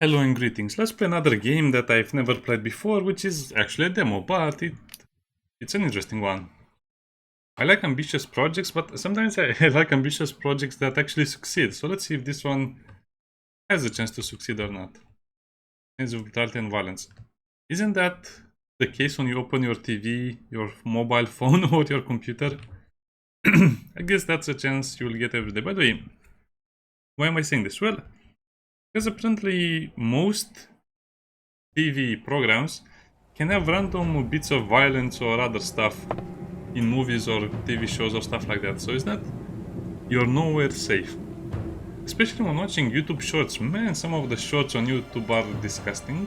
Hello and greetings. Let's play another game that I've never played before, which is actually a demo, but it's an interesting one. I like ambitious projects, but sometimes I like ambitious projects that actually succeed. So let's see if this one has a chance to succeed or not. Sense of brutality and violence. Isn't that the case when you open your TV, your mobile phone, or your computer? I guess that's a chance you'll get every day. By the way, why am I saying this? Well, because apparently most TV programs can have random bits of violence or other stuff in movies or TV shows or stuff like that. So it's not, you're nowhere safe. Especially when watching YouTube shorts. Man, some of the shorts on YouTube are disgusting.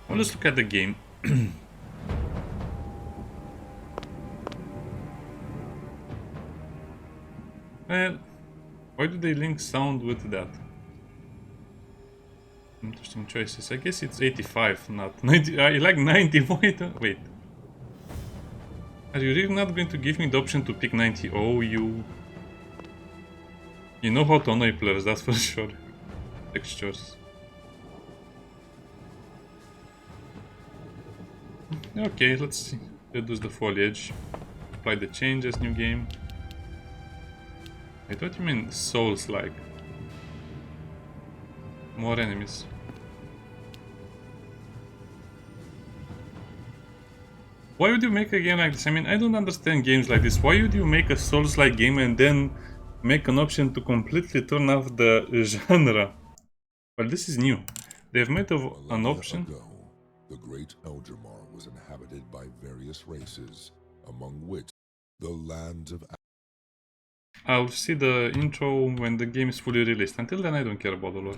Well, let's look at the game. Well, why do they link sound with that? Interesting choices. I guess it's 85, not 90. I like 90. Wait. Are you really not going to give me the option to pick 90? Oh, you know how to annoy players, that's for sure. Textures. Okay, let's see. Reduce the foliage. Apply the changes, new game. Wait, what do you mean soulslike? More enemies. Why would you make a game like this? I mean, I don't understand games like this. Why would you make a Souls-like game and then make an option to completely turn off the genre? Well, this is new. They've made an option. Ago, the great ELDRIMAR was inhabited by various races, among which the lands of... I'll see the intro when the game is fully released. Until then, I don't care about the lore.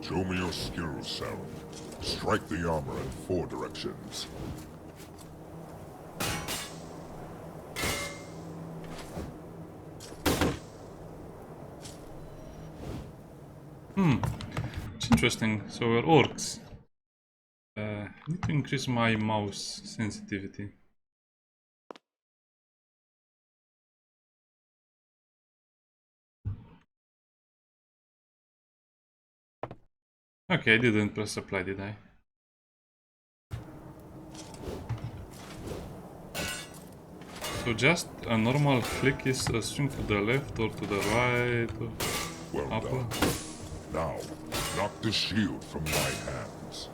Show me your skills, Sauron. Strike the armor in 4 directions. It's interesting. So we're orcs. I need to increase my mouse sensitivity. Okay, I didn't press apply, did I? So just a normal click is a swing to the left or to the right or Well up. done. Now, knock the shield from my hands.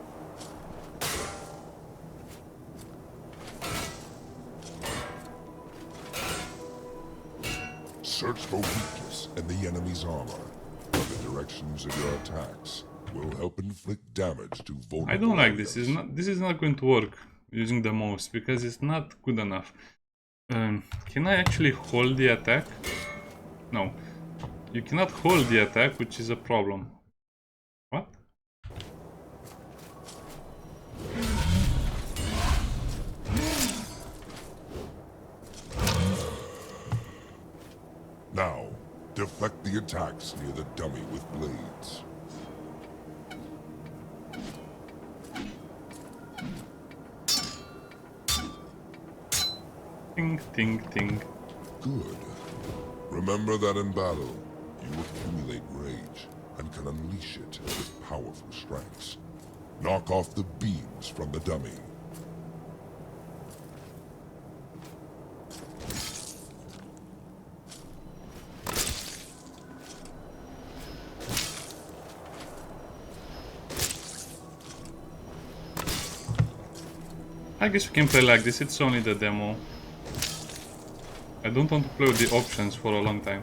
Search for weakness in the enemy's armor. The directions of your attacks will help inflict damage to vulnerable I don't like this. areas. This is not going to work using the mouse because it's not good enough. Can I actually hold the attack? No. You cannot hold the attack, which is a problem. What? Now, deflect the attacks near the dummy with blades. Ting, ting, ting. Good. Remember that in battle, you accumulate rage and can unleash it with powerful strikes. Knock off the beams from the dummy. I guess we can play like this. It's only the demo. I don't want to play with the options for a long time.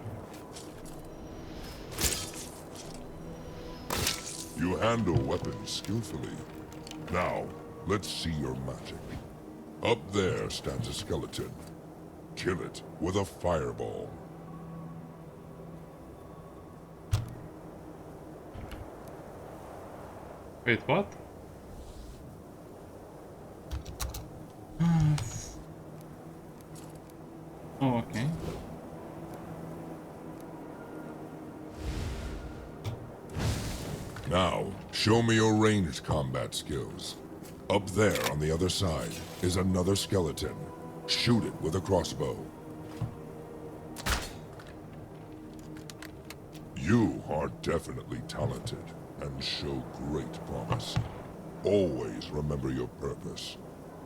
You handle weapons skillfully. Now, let's see your magic. Up there stands a skeleton. Kill it with a fireball. Wait, what? Oh, okay. Now, show me your ranged combat skills. Up there on the other side is another skeleton. Shoot it with a crossbow. You are definitely talented and show great promise. Always remember your purpose.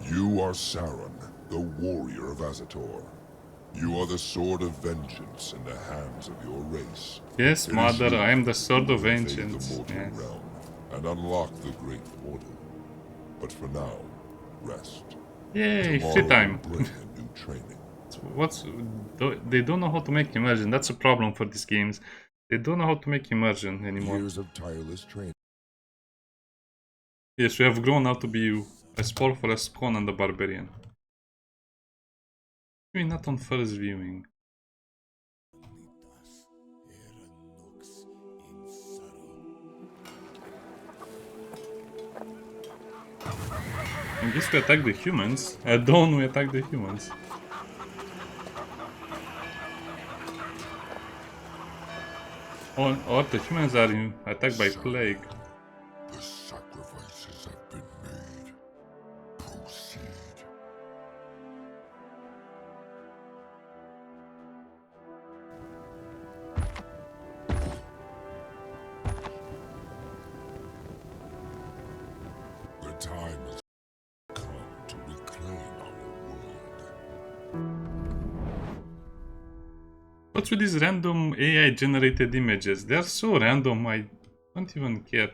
You are Saren, the warrior of Azator. You are the sword of vengeance in the hands of your race. Yes, It is mother, you I am the sword who of will invade vengeance. the mortal Yes. realm and unlock the great portal. But for now, rest. Yay, Tomorrow free time. will bring a new training. They don't know how to make immersion. That's a problem for these games. They don't know how to make immersion anymore. Years of tireless training. Yes, we have grown out to be as powerful as Conan the Barbarian. Maybe not on first viewing. I guess we attack the humans. At dawn we attack the humans. Or the humans are attacked by plague. The sacrifices have been made. Proceed. The time has come to reclaim our world. What's with these random AI generated images? They're so random, I don't even care.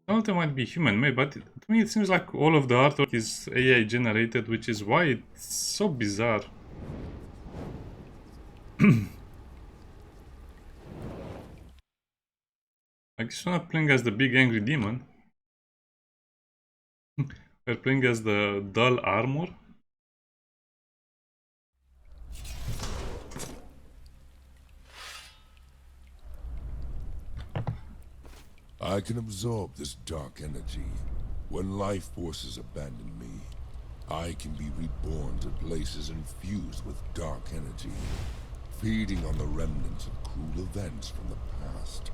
Some of them might be human made, but to me it seems like all of the artwork is AI generated, which is why it's so bizarre. I guess we're not playing as the big angry demon. We're playing as the dull armor. I can absorb this dark energy. When life forces abandon me, I can be reborn to places infused with dark energy, feeding on the remnants of cruel events from the past.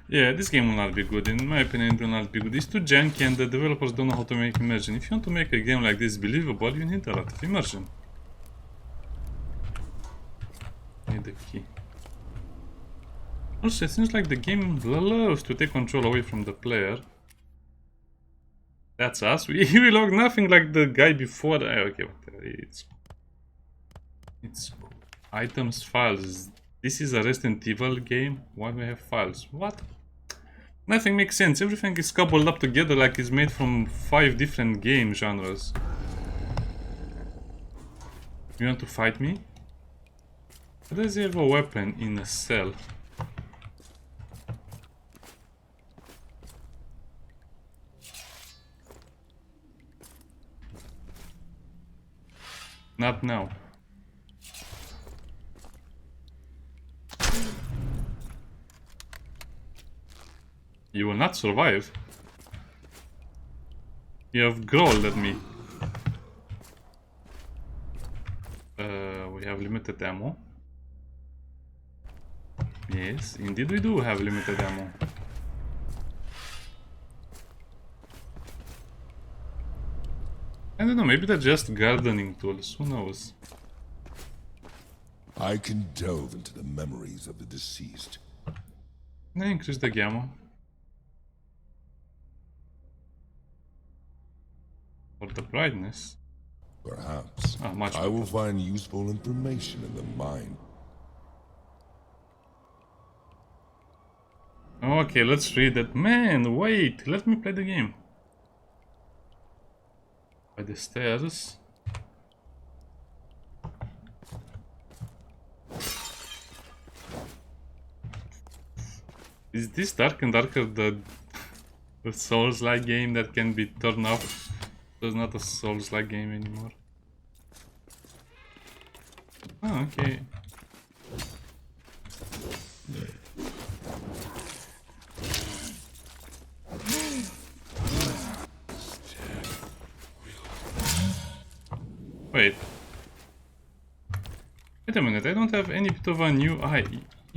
Yeah, this game will not be good. In my opinion, it will not be good. It's too janky and the developers don't know how to make immersion. If you want to make a game like this believable, you need a lot of immersion. Need the key. Also, it seems like the game loves to take control away from the player. That's us. We log nothing like the guy before. Okay, whatever. It's items, files. This is a Resident Evil game. Why do we have files? What? Nothing makes sense. Everything is coupled up together like it's made from 5 different game genres. You want to fight me? Why does he have a weapon in a cell? Not now. You will not survive. You have growled at me. We have limited ammo. Yes, indeed we do have limited ammo. I don't know, maybe they're just gardening tools, who knows? I can delve into the memories of the deceased. Can I increase the gamma? Or the brightness? Perhaps Much I will better. find useful information in the mind. Okay, let's read it. Man, wait, let me play the game. By the stairs. Is this dark and darker the Souls-like game that can be turned off? So it's not a Souls-like game anymore. Oh, okay. Wait. Wait a minute, I don't have any bit of a new eye.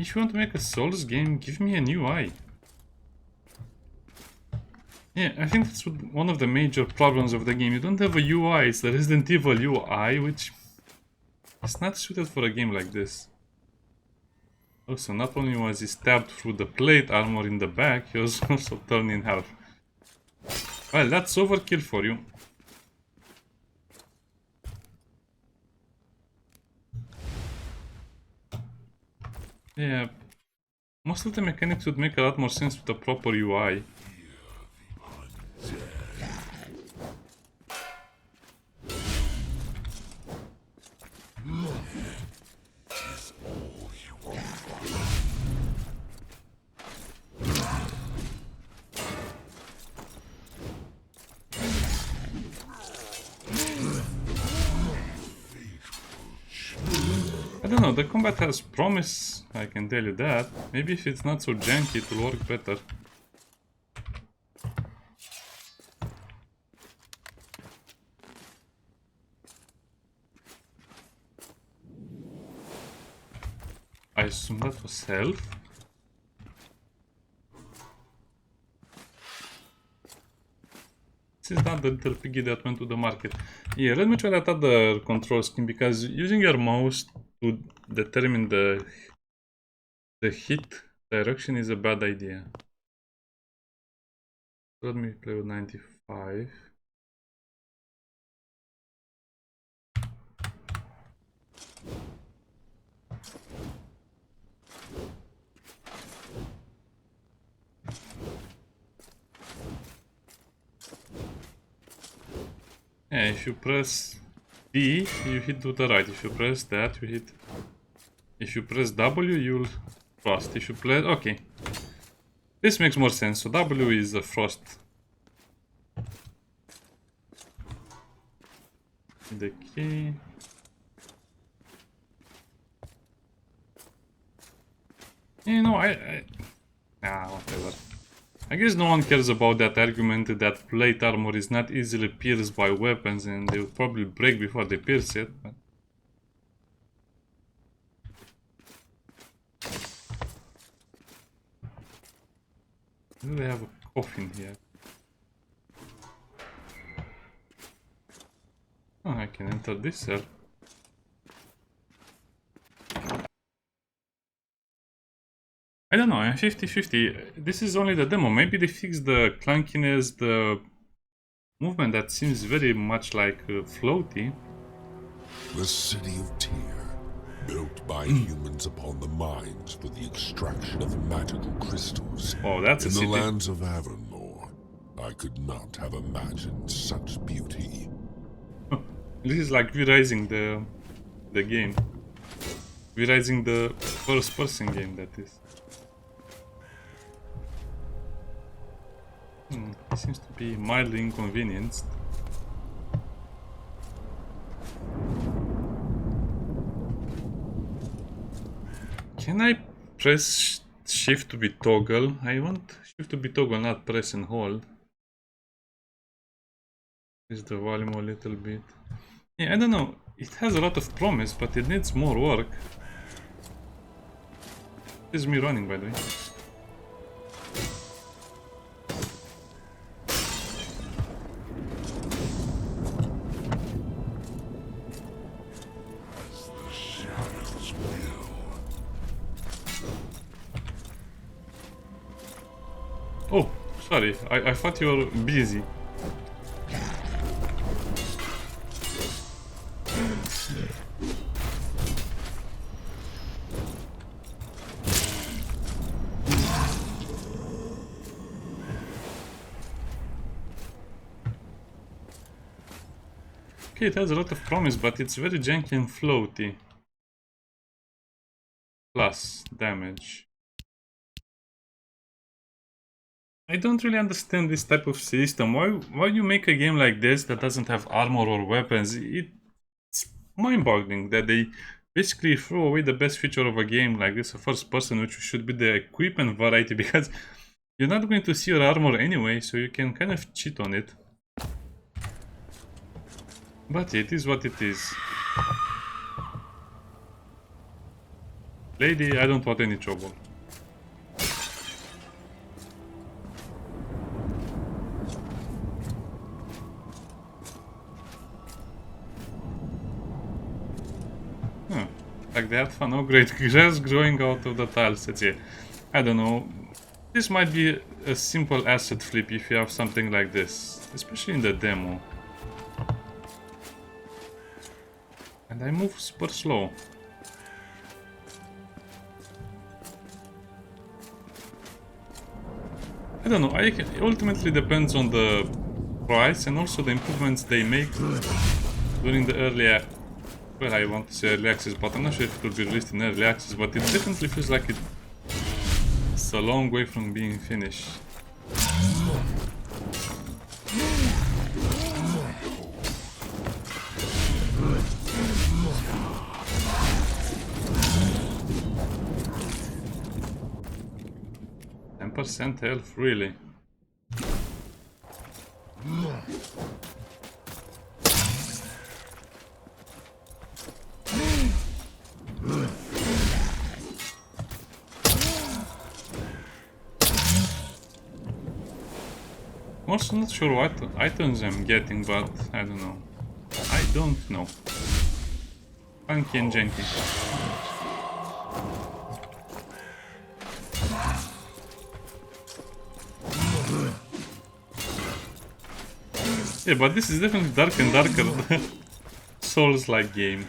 If you want to make a Souls game, give me an UI. Yeah, I think that's one of the major problems of the game. You don't have a UI, it's the Resident Evil UI, which is not suited for a game like this. Also, not only was he stabbed through the plate armor in the back, he was also torn in half. Well, that's overkill for you. Yeah, most of the mechanics would make a lot more sense with a proper UI. I don't know, the combat has promise, I can tell you that. Maybe if it's not so janky, it will work better. I assume that was health. This is not the little piggy that went to the market. Yeah, let me try that other control scheme, because using your mouse to determine the hit direction is a bad idea. Let me play with 95. Yeah, if you press B, you hit to the right. If you press that, you hit. If you press W, you'll frost. If you press... Okay. This makes more sense. So W is a frost. The key. You know, whatever. I guess no one cares about that argument that plate armor is not easily pierced by weapons and they will probably break before they pierce it. But... do they have a coffin here? Oh, I can enter this cell. I don't know, I'm 50-50. This is only the demo. Maybe they fixed the clunkiness, the movement that seems very much like floaty. The city of Tyr, built by humans upon the mines for the extraction of magical crystals. Oh, that's a city. In the lands of Avonlore, I could not have imagined such beauty. This is like V-Rising the game. V-Rising the first-person game, that is. He seems to be mildly inconvenienced. Can I press shift to be toggle? I want shift to be toggle, not press and hold. Is the volume a little bit? Yeah, I don't know. It has a lot of promise, but it needs more work. This is me running, by the way. Oh, sorry, I thought you were busy. Okay, it has a lot of promise, but it's very janky and floaty. Plus damage. I don't really understand this type of system. Why you make a game like this that doesn't have armor or weapons? It's mind-boggling that they basically throw away the best feature of a game like this, a first person, which should be the equipment variety, because you're not going to see your armor anyway, so you can kind of cheat on it. But it is what it is. Lady, I don't want any trouble. Huh. Like they had fun. Oh great, grass growing out of the tiles. That's it. I don't know. This might be a simple asset flip if you have something like this. Especially in the demo. And I move super slow. I don't know, it ultimately depends on the price and also the improvements they make during the early well, I want to say early access, but I'm not sure if it will be released in early access, but it definitely feels like it's a long way from being finished. 10% health, really? I'm also not sure what items I'm getting, but I don't know. I don't know. Funky and Janky. Yeah, but this is definitely darker and darker Souls-like game.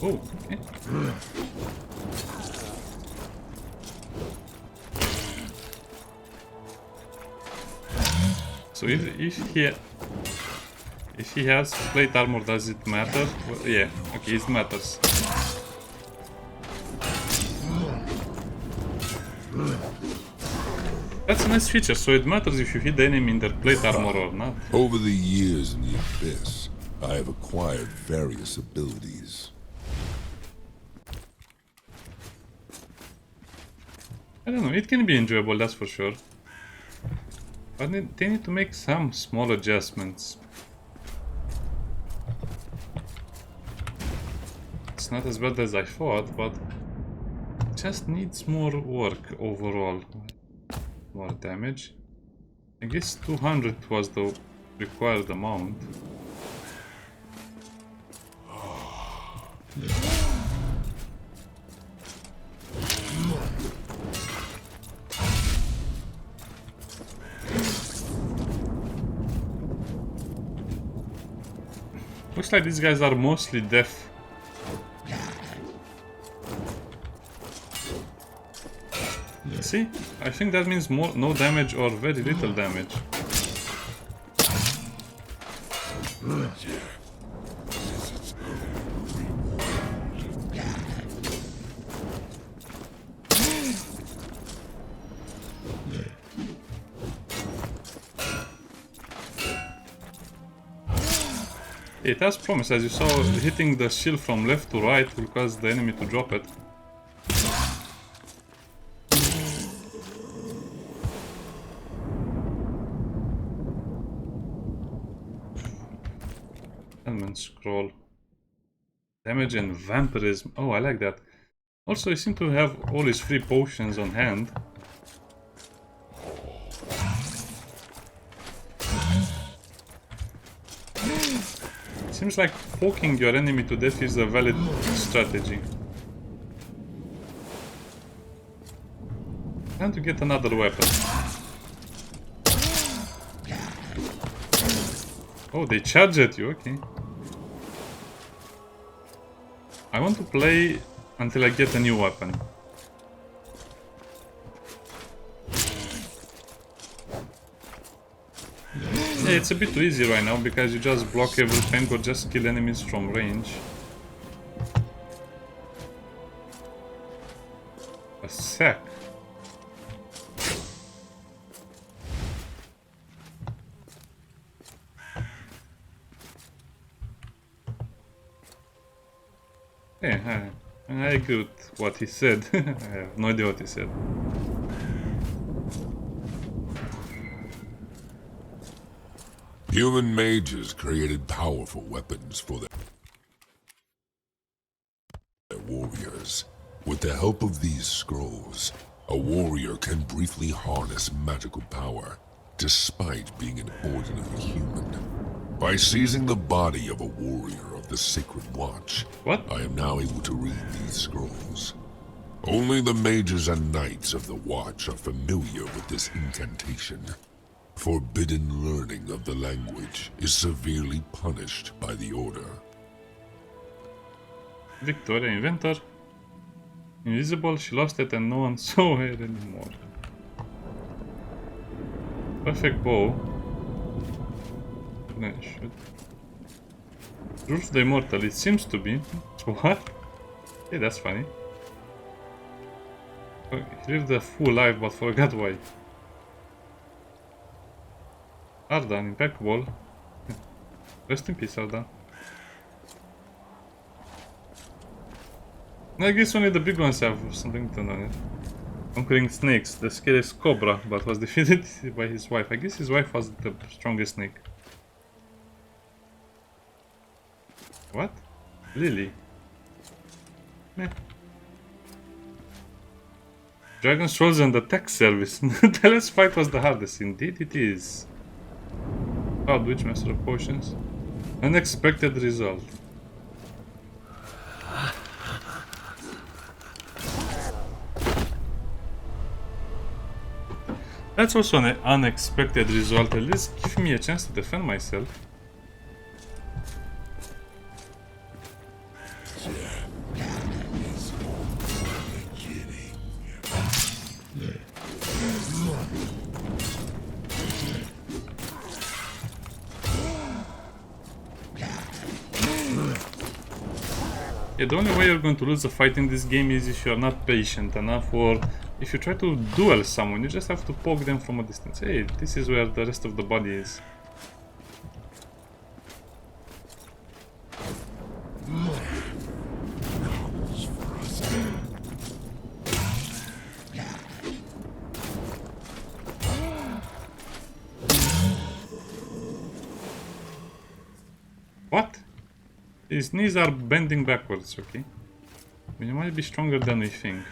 Oh, okay. So if he has plate armor, does it matter? Well, yeah, okay, it matters. That's a nice feature, so it matters if you hit the enemy in their plate armor or not. Over the years in the Abyss, I have acquired various abilities. I don't know, it can be enjoyable, that's for sure. But they need to make some small adjustments. It's not as bad as I thought, but it just needs more work overall. More damage. I guess 200 was the required amount. Looks like these guys are mostly deaf. See? I think that means no damage or very little damage. It has promise, as you saw, hitting the shield from left to right will cause the enemy to drop it. Element scroll. Damage and vampirism. Oh, I like that. Also, you seem to have all his free potions on hand. Seems like poking your enemy to death is a valid strategy. Time to get another weapon. Oh, they charge at you, okay. I want to play until I get a new weapon. Yeah, it's a bit too easy right now because you just block everything or just kill enemies from range. A sack. Yeah, I agree with what he said. I have no idea what he said. Human mages created powerful weapons for their warriors. With the help of these scrolls, a warrior can briefly harness magical power, despite being an ordinary human. By seizing the body of a warrior of the Sacred Watch, What? I am now able to read these scrolls. Only the mages and knights of the Watch are familiar with this incantation. Forbidden learning of the language is severely punished by the Order. Victoria, inventor. Invisible, she lost it and no one saw her anymore. Perfect bow. No, shoot. Roof of the Immortal, it seems to be. What? Hey, that's funny. He lived a full life but forgot why. Ardan, impeccable. Rest in peace, Ardan. I guess only the big ones have something to know. Conquering snakes, the scariest cobra, but was defeated by his wife. I guess his wife was the strongest snake. What? Lily? Meh. Dragon's Trolls and the tech service. The last fight was the hardest. Indeed it is. Cloud Witch, Master of Potions. Unexpected result. That's also an unexpected result. At least give me a chance to defend myself. Yeah, the only way you're going to lose a fight in this game is if you're not patient enough, or if you try to duel someone, you just have to poke them from a distance. Hey, this is where the rest of the body is. What? His knees are bending backwards, okay? He might be stronger than we think.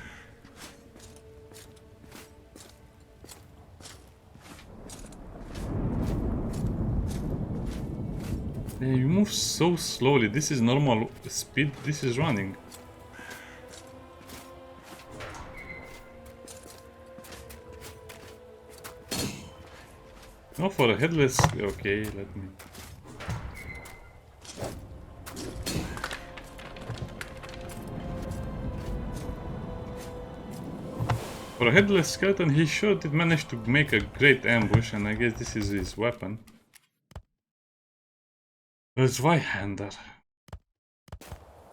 Yeah, you move so slowly. This is normal speed. This is running. No, for a headless... Okay, let me... For a headless skeleton, he should have managed to make a great ambush, and I guess this is his weapon. A Zweihander.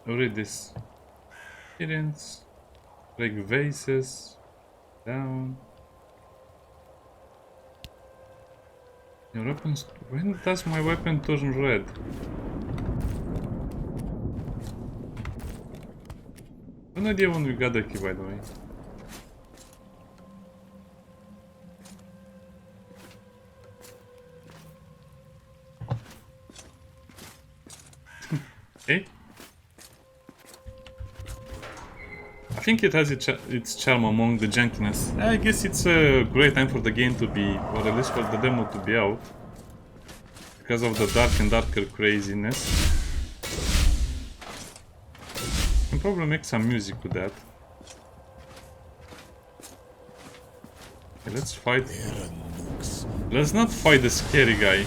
Read this. Experience. Break vases. Down. Your weapons. When does my weapon turn red? No idea when we got the key, by the way. Okay. I think it has its charm among the jankiness. I guess it's a great time for the game to be, or at least for the demo to be out. Because of the dark and darker craziness. You can probably make some music with that. Okay, let's fight. Let's not fight the scary guy.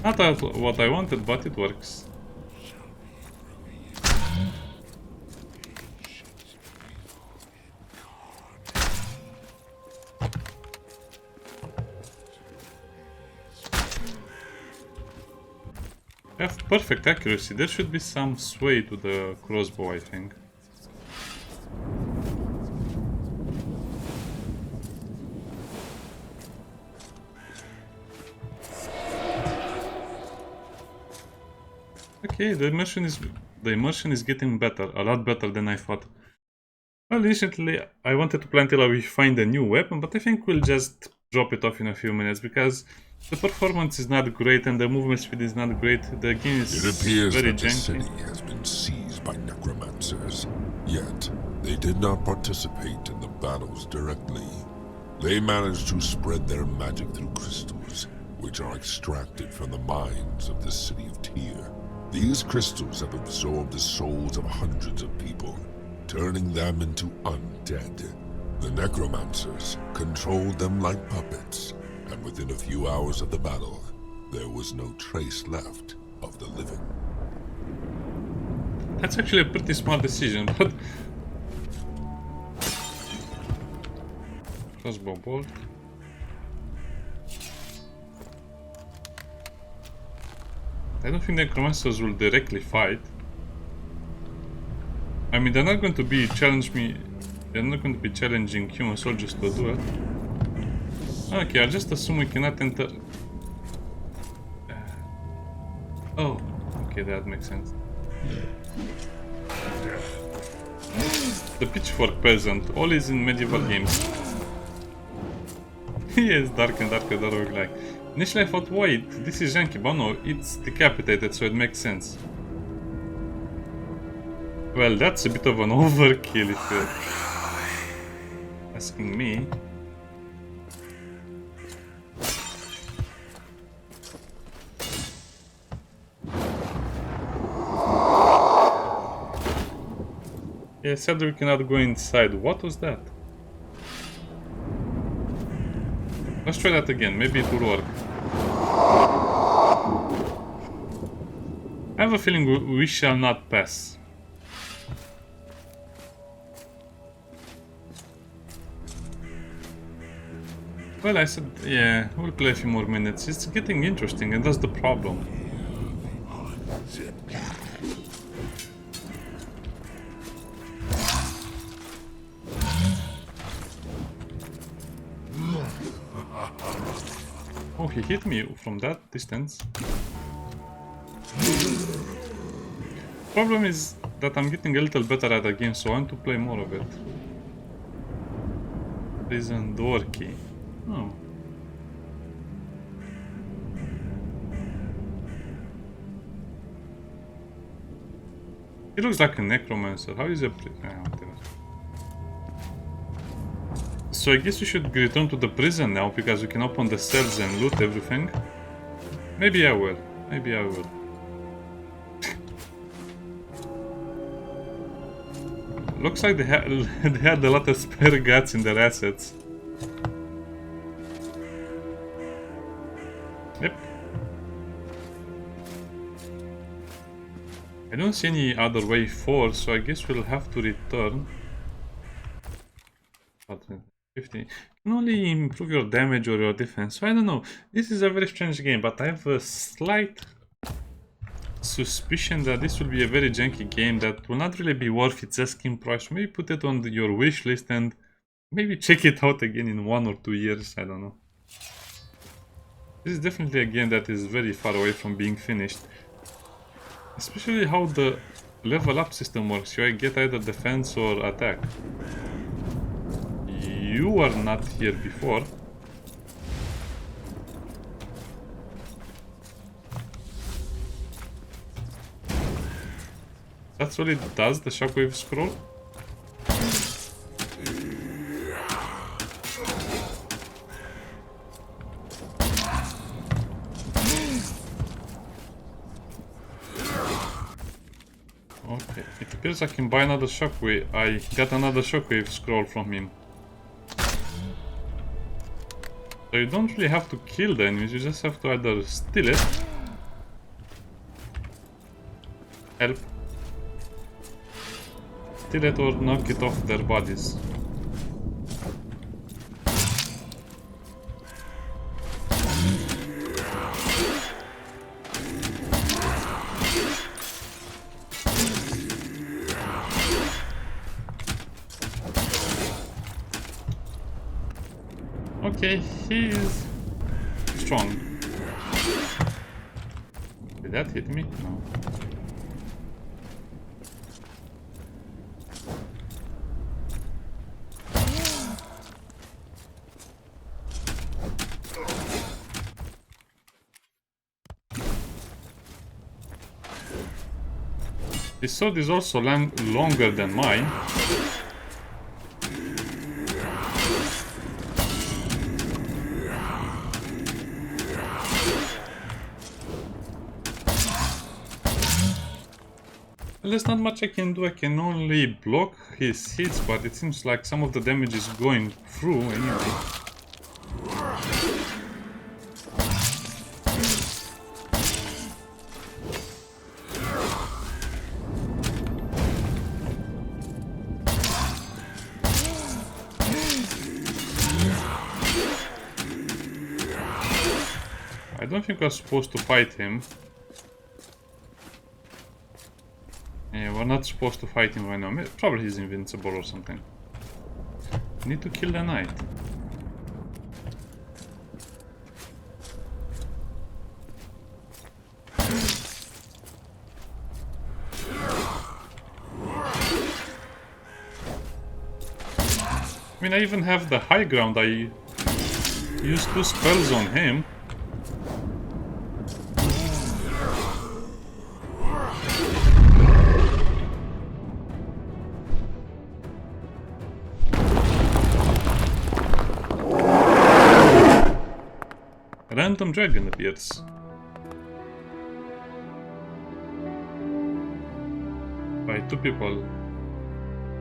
Not what I wanted, but it works. I have perfect accuracy. There should be some sway to the crossbow, I think. Okay, the immersion is getting better, a lot better than I thought. Well, initially I wanted to play until we find a new weapon, but I think we'll just drop it off in a few minutes because the performance is not great and the movement speed is not great. The game is It appears very that the janky. city has been seized by necromancers, yet they did not participate in the battles directly. They managed to spread their magic through crystals, which are extracted from the mines of the city of Tyr. These crystals have absorbed the souls of hundreds of people, turning them into undead. The necromancers controlled them like puppets, and within a few hours of the battle, there was no trace left of the living. That's actually a pretty smart decision, but... Crossbow bolt. I don't think the necromancers will directly fight. I mean, they're not going to be they're not going to be challenging human soldiers to a duel. Okay, I'll just assume we cannot enter. Oh, okay, that makes sense. The pitchfork peasant, always in medieval games. Yes, dark and darker the roguelike. Initially I thought, wait, this is Janky, but no, it's decapitated, so it makes sense. Well, that's a bit of an overkill if you're asking me. Yeah, sadly we cannot go inside. What was that? Let's try that again, maybe it will work. I have a feeling we shall not pass. Well, I said, yeah, we'll play a few more minutes. It's getting interesting, and that's the problem. Oh, he hit me from that distance. Problem is that I'm getting a little better at the game, so I want to play more of it. Prison door key. Oh. He looks like a necromancer. How is a whatever. So I guess we should return to the prison now because we can open the cells and loot everything. Maybe I will. Maybe I will. Looks like they had a lot of spare guts in their assets. Yep. I don't see any other way forward, so I guess we'll have to return. 50. Can only improve your damage or your defense. So I don't know. This is a very strange game, but I have a slight suspicion that this will be a very janky game that will not really be worth its asking price. Maybe put it on your wish list and maybe check it out again in 1 or 2 years. I don't know. This is definitely a game that is very far away from being finished. Especially how the level up system works. You get either defense or attack. You were not here before. That's what it does, the shockwave scroll? Okay, it appears I can buy another shockwave. I got another shockwave scroll from him. So you don't really have to kill the enemies, you just have to either steal it, help, steal it or knock it off their bodies. Okay, he's strong. Did that hit me? No. His sword is also longer than mine. Well, there's not much I can do. I can only block his hits, but it seems like some of the damage is going through anyway. I don't think I was supposed to fight him. Yeah, we're not supposed to fight him right now. Probably he's invincible or something. Need to kill the knight. I mean, I even have the high ground. I used 2 spells on him. Random dragon appears. By 2 people.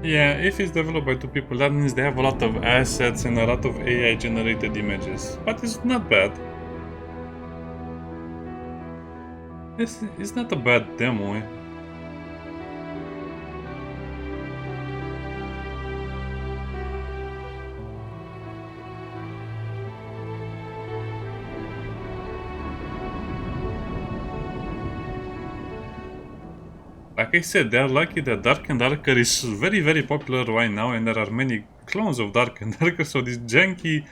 Yeah, if it's developed by 2 people, that means they have a lot of assets and a lot of AI generated images. But it's not bad. It's not a bad demo. Like I said, they are lucky that Dark and Darker is very popular right now, and there are many clones of Dark and Darker, so this janky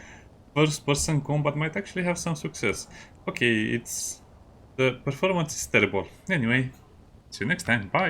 first-person combat might actually have some success. Okay, the performance is terrible. Anyway, see you next time, bye!